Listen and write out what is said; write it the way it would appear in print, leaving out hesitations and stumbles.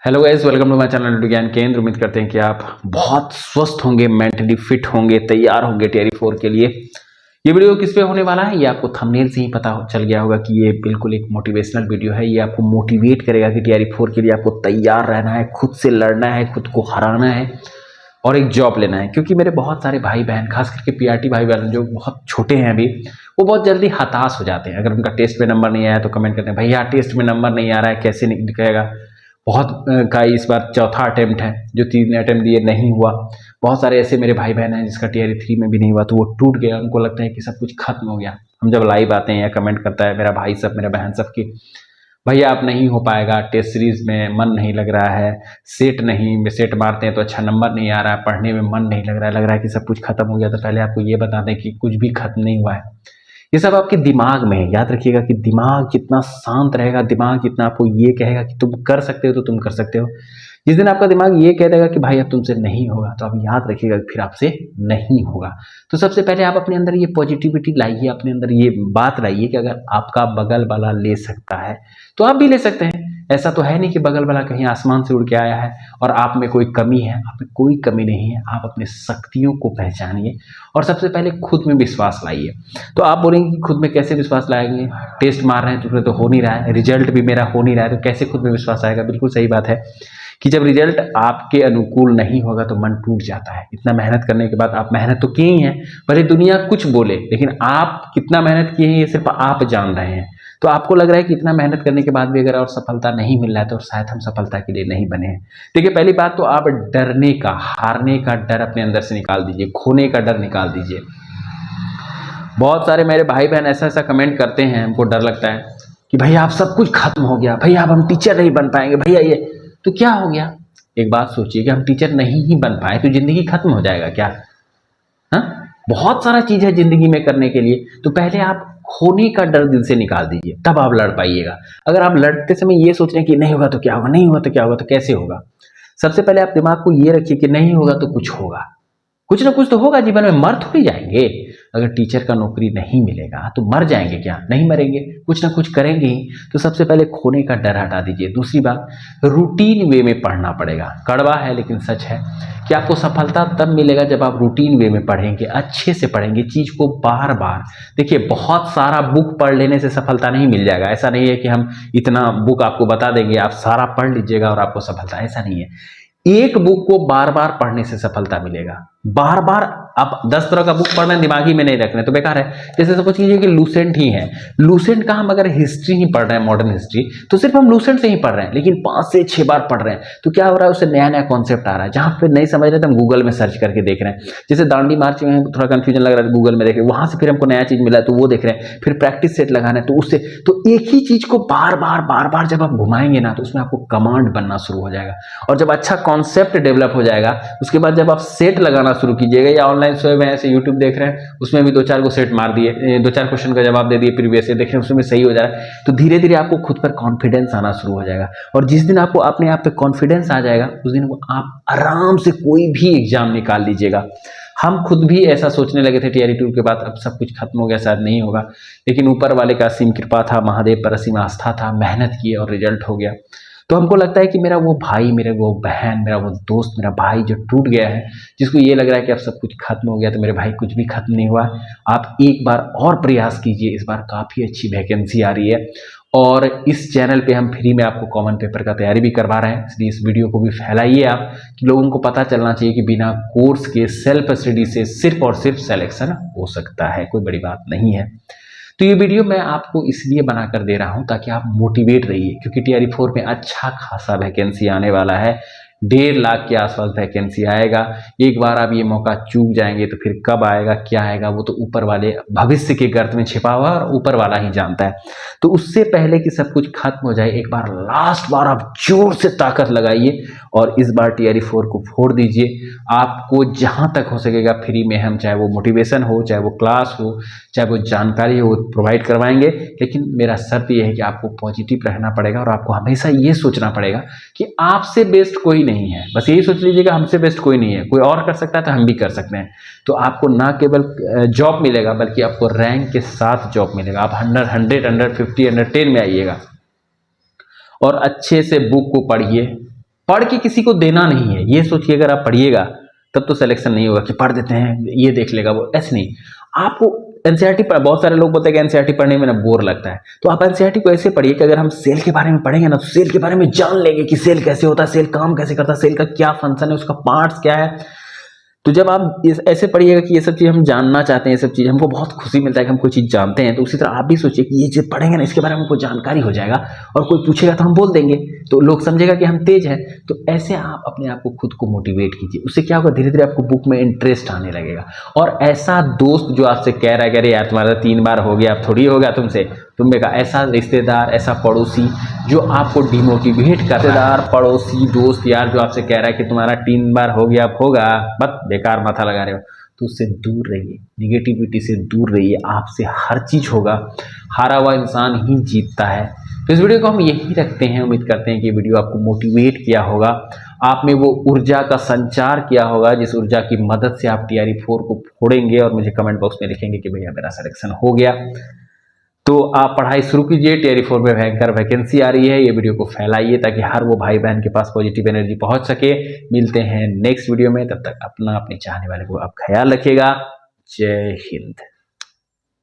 Hello guys, welcome to my channel Vigyan Kendra. उम्मीद करते हैं कि आप बहुत स्वस्थ होंगे, मेंटली फिट होंगे, तैयार होंगे टीआरई 4 के लिए। ये वीडियो किस पे होने वाला है ये आपको थंबनेल से ही पता चल गया होगा कि ये बिल्कुल एक मोटिवेशनल वीडियो है। ये आपको मोटिवेट करेगा कि टीआरई 4 के लिए आपको तैयार रहना है, खुद से लड़ना है, खुद को हराना है और एक जॉब लेना है। क्योंकि मेरे बहुत सारे भाई बहन, खास करके पीआरटी भाई बहन जो बहुत छोटे हैं अभी, वो बहुत जल्दी हताश हो जाते हैं। अगर उनका टेस्ट में नंबर नहीं आया तो कमेंट करते हैं, भैया टेस्ट में नंबर नहीं आ रहा है, कैसे निकलेगा। बहुत का इस बार चौथा अटेम्प्ट है, जो 3 अटेम्प्ट दिए नहीं हुआ। बहुत सारे ऐसे मेरे भाई बहन हैं जिसका टीआरई 3 में भी नहीं हुआ, तो वो टूट गया। उनको लगता है कि सब कुछ खत्म हो गया। हम जब लाइव आते हैं या कमेंट करता है मेरा भाई सब, मेरा बहन सब की, भैया आप नहीं हो पाएगा, टेस्ट सीरीज में मन नहीं लग रहा है, सेट नहीं, सेट मारते हैं तो अच्छा नंबर नहीं आ रहा है, पढ़ने में मन नहीं लग रहा है कि सब कुछ खत्म हो गया। तो पहले आपको ये बता दें कि कुछ भी खत्म नहीं हुआ है। ये सब आपके दिमाग में है। याद रखिएगा कि दिमाग जितना शांत रहेगा, दिमाग जितना आपको ये कहेगा कि तुम कर सकते हो, तो तुम कर सकते हो। जिस दिन आपका दिमाग ये कह देगा कि भाई अब तुमसे नहीं होगा, तो आप याद रखिएगा फिर आपसे नहीं होगा। तो सबसे पहले आप अपने अंदर ये पॉजिटिविटी लाइए, अपने अंदर ये बात लाइए कि अगर आपका बगल वाला ले सकता है तो आप भी ले सकते हैं। ऐसा तो है नहीं कि बगल वाला कहीं आसमान से उड़ के आया है और आप में कोई कमी है। आप में कोई कमी नहीं है। आप अपने शक्तियों को पहचानिए और सबसे पहले खुद में विश्वास लाइए। तो आप बोलेंगे कि खुद में कैसे विश्वास लाएंगे, टेस्ट मार रहे हैं तो हो नहीं रहा है, रिजल्ट भी मेरा हो नहीं रहा है, तो कैसे खुद में विश्वास आएगा। बिल्कुल सही बात है कि जब रिजल्ट आपके अनुकूल नहीं होगा तो मन टूट जाता है। इतना मेहनत करने के बाद आप मेहनत तो किए ही हैं, भले दुनिया कुछ बोले, लेकिन आप कितना मेहनत किए हैं ये सिर्फ आप जान रहे हैं। तो आपको लग रहा है कि इतना मेहनत करने के बाद भी अगर और सफलता नहीं मिल रहा है तो शायद हम सफलता के लिए नहीं बने हैं। देखिए, पहली बात तो आप डरने का, हारने का डर अपने अंदर से निकाल दीजिए, खोने का डर निकाल दीजिए। बहुत सारे मेरे भाई बहन ऐसा ऐसा कमेंट करते हैं, हमको डर लगता है कि भैया आप सब कुछ खत्म हो गया, भैया अब हम टीचर नहीं बन पाएंगे, भैया ये तो क्या हो गया। एक बात सोचिए कि हम टीचर नहीं ही बन पाए तो जिंदगी खत्म हो जाएगा क्या? हाँ, बहुत सारा चीज है जिंदगी में करने के लिए। तो पहले आप खोने का डर दिल से निकाल दीजिए, तब आप लड़ पाइएगा। अगर आप लड़ते समय ये सोच रहे हैं कि नहीं होगा तो क्या होगा, नहीं होगा तो क्या होगा, तो कैसे होगा। सबसे पहले आप दिमाग को ये रखिए कि नहीं होगा तो कुछ होगा, कुछ ना कुछ तो होगा जीवन में। मर थोड़ी जाएंगे। अगर टीचर का नौकरी नहीं मिलेगा तो मर जाएंगे क्या? नहीं मरेंगे, कुछ ना कुछ करेंगे ही। तो सबसे पहले खोने का डर हटा दीजिए। दूसरी बात, रूटीन वे में पढ़ना पड़ेगा। कड़वा है लेकिन सच है कि आपको सफलता तब मिलेगा जब आप रूटीन वे में पढ़ेंगे, अच्छे से पढ़ेंगे, चीज को बार बार। देखिए, बहुत सारा बुक पढ़ लेने से सफलता नहीं मिल जाएगा। ऐसा नहीं है कि हम इतना बुक आपको बता देंगे आप सारा पढ़ लीजिएगा और आपको सफलता, ऐसा नहीं है। एक बुक को बार बार पढ़ने से सफलता मिलेगा। बार बार आप 10 तरह का बुक पढ़ रहे हैं, दिमागी में नहीं रख रहे तो बेकार है। जैसे सपोज कीजिए कि लूसेंट ही है, लूसेंट का हम अगर हिस्ट्री ही पढ़ रहे हैं, मॉडर्न हिस्ट्री, तो सिर्फ हम लूसेंट से ही पढ़ रहे हैं, लेकिन 5 से 6 बार पढ़ रहे हैं तो क्या हो रहा है, उससे नया नया कॉन्सेप्ट आ रहा है। जहां पे नहीं समझ रहे थे हम गूगल में सर्च करके देख रहे हैं। जैसे दांडी मार्च में थोड़ा कंफ्यूजन लग रहा है, गूगल में देख रहे हैं, वहां से फिर हमको नया चीज मिला तो वो देख रहे हैं, फिर प्रैक्टिस सेट लगाना है तो उससे। तो एक ही चीज को बार बार जब आप घुमाएंगे ना तो उसमें आपको कमांड बनना शुरू हो जाएगा। और जब अच्छा कॉन्सेप्ट डेवलप हो जाएगा, उसके बाद जब आप सेट लगाना शुरू कीजिएगा, या ऑनलाइन सोए में ऐसे यूट्यूब देख रहे हैं, उसमें भी 2-4 को सेट मार दिए, 2-4 क्वेश्चन का जवाब दे दिए, प्रीवियस से देख रहे हैं उसमें सही हो जा रहा है, तो धीरे धीरे आपको खुद पर कॉन्फिडेंस आना शुरू हो जाएगा। और जिस दिन आपको अपने आप पे कॉन्फिडेंस आ जाएगा, उस दिन आप आराम से कोई भी एग्जाम निकाल लीजिएगा। हम खुद भी ऐसा सोचने लगे थे टीआरई 2 के बाद, अब सब कुछ खत्म हो गया, शायद नहीं होगा, लेकिन ऊपर वाले का असीम कृपा था, महादेव पर असीम आस्था था, मेहनत की और रिजल्ट हो गया। तो हमको लगता है कि मेरा वो भाई, मेरा वो बहन, मेरा वो दोस्त, मेरा भाई जो टूट गया है, जिसको ये लग रहा है कि अब सब कुछ खत्म हो गया, तो मेरे भाई कुछ भी खत्म नहीं हुआ। आप एक बार और प्रयास कीजिए। इस बार काफ़ी अच्छी वैकेंसी आ रही है और इस चैनल पे हम फ्री में आपको कॉमन पेपर का तैयारी भी करवा रहे हैं। इसलिए इस वीडियो को भी फैलाइए आप, कि लोगों को पता चलना चाहिए कि बिना कोर्स के सेल्फ स्टडी से सिर्फ और सिर्फ सिलेक्शन हो सकता है, कोई बड़ी बात नहीं है। तो ये वीडियो मैं आपको इसलिए बनाकर दे रहा हूं ताकि आप मोटिवेट रहिए, क्योंकि टीआरई 4 में अच्छा खासा वैकेंसी आने वाला है। 1.5 लाख के आसपास वैकेंसी आएगा। एक बार आप ये मौका चूक जाएंगे तो फिर कब आएगा, क्या आएगा, वो तो ऊपर वाले भविष्य के गर्त में छिपा हुआ और ऊपर वाला ही जानता है। तो उससे पहले कि सब कुछ खत्म हो जाए, एक बार लास्ट बार आप जोर से ताकत लगाइए और इस बार टीआरई 4 को फोड़ दीजिए। आपको जहां तक हो सकेगा फ्री में हम, चाहे वो मोटिवेशन हो, चाहे वो क्लास हो, चाहे वो जानकारी हो, प्रोवाइड करवाएंगे। लेकिन मेरा शर्त यह है कि आपको पॉजिटिव रहना पड़ेगा और आपको हमेशा ये सोचना पड़ेगा कि आपसे बेस्ट कोई नहीं है। बस यही सोच लीजिएगा, हमसे बेस्ट कोई नहीं है, कोई और कर सकता है तो हम भी कर सकते हैं। तो आपको ना केवल जॉब मिलेगा बल्कि आपको रैंक के साथ जॉब मिलेगा। आप 100, 150, 110 में आइएगा और अच्छे से बुक को पढ़िए, पढ़ के किसी को देना नहीं है। ये सोचिए अगर आप पढ़िएगा तब तो सिलेक्शन नहीं होगा कि पढ़ देते हैं ये देख लेगा वो, ऐसे नहीं। आपको एनसीईआरटी पर बहुत सारे लोग बोलते हैं कि एनसीईआरटी पढ़ने में ना बोर लगता है, तो आप एनसीईआरटी को ऐसे पढ़िए कि अगर हम सेल के बारे में पढ़ेंगे ना तो सेल के बारे में जान लेंगे कि सेल कैसे होता है, सेल काम कैसे करता है, सेल का क्या फंक्शन है, उसका पार्ट्स क्या है। तो जब आप ऐसे पढ़िएगा कि ये सब चीज़ हम जानना चाहते हैं, ये सब चीज़ हमको बहुत खुशी मिलता है कि हम कोई चीज़ जानते हैं, तो उसी तरह आप भी सोचिए कि ये चीज़ पढ़ेंगे ना इसके बारे में हमको जानकारी हो जाएगा और कोई पूछेगा तो हम बोल देंगे, तो लोग समझेगा कि हम तेज हैं। तो ऐसे आप अपने आप को खुद को मोटिवेट कीजिए, उससे क्या होगा धीरे धीरे आपको बुक में इंटरेस्ट आने लगेगा। और ऐसा दोस्त जो आपसे कह रहा है कि अरे यार तुम्हारा 3 बार हो गया, अब थोड़ी होगा तुमसे, तुम बेकार, ऐसा रिश्तेदार, ऐसा पड़ोसी जो आपको डिमोटिवेट कर, रिश्तेदार, पड़ोसी, दोस्त यार जो आपसे कह रहा है कि तुम्हारा 3 बार हो गया, अब होगा, बस बेकार माथा लगा रहे हो, तो उससे दूर रहिए, निगेटिविटी से दूर रहिए। आपसे हर चीज होगा, हारा हुआ इंसान ही जीतता है। तो इस वीडियो को हम यही रखते हैं, उम्मीद करते हैं कि वीडियो आपको मोटिवेट किया होगा, आप में वो ऊर्जा का संचार किया होगा जिस ऊर्जा की मदद से आप TRE 4 को फोड़ेंगे और मुझे कमेंट बॉक्स में लिखेंगे कि भैया मेरा सिलेक्शन हो गया। तो आप पढ़ाई शुरू कीजिए, TRE 4 में भयंकर वैकेंसी आ रही है, ये वीडियो को फैलाइए ताकि हर वो भाई बहन के पास पॉजिटिव एनर्जी पहुंच सके। मिलते हैं नेक्स्ट वीडियो में, तब तक अपना अपने चाहने वाले को आप ख्याल रखिएगा। जय हिंद।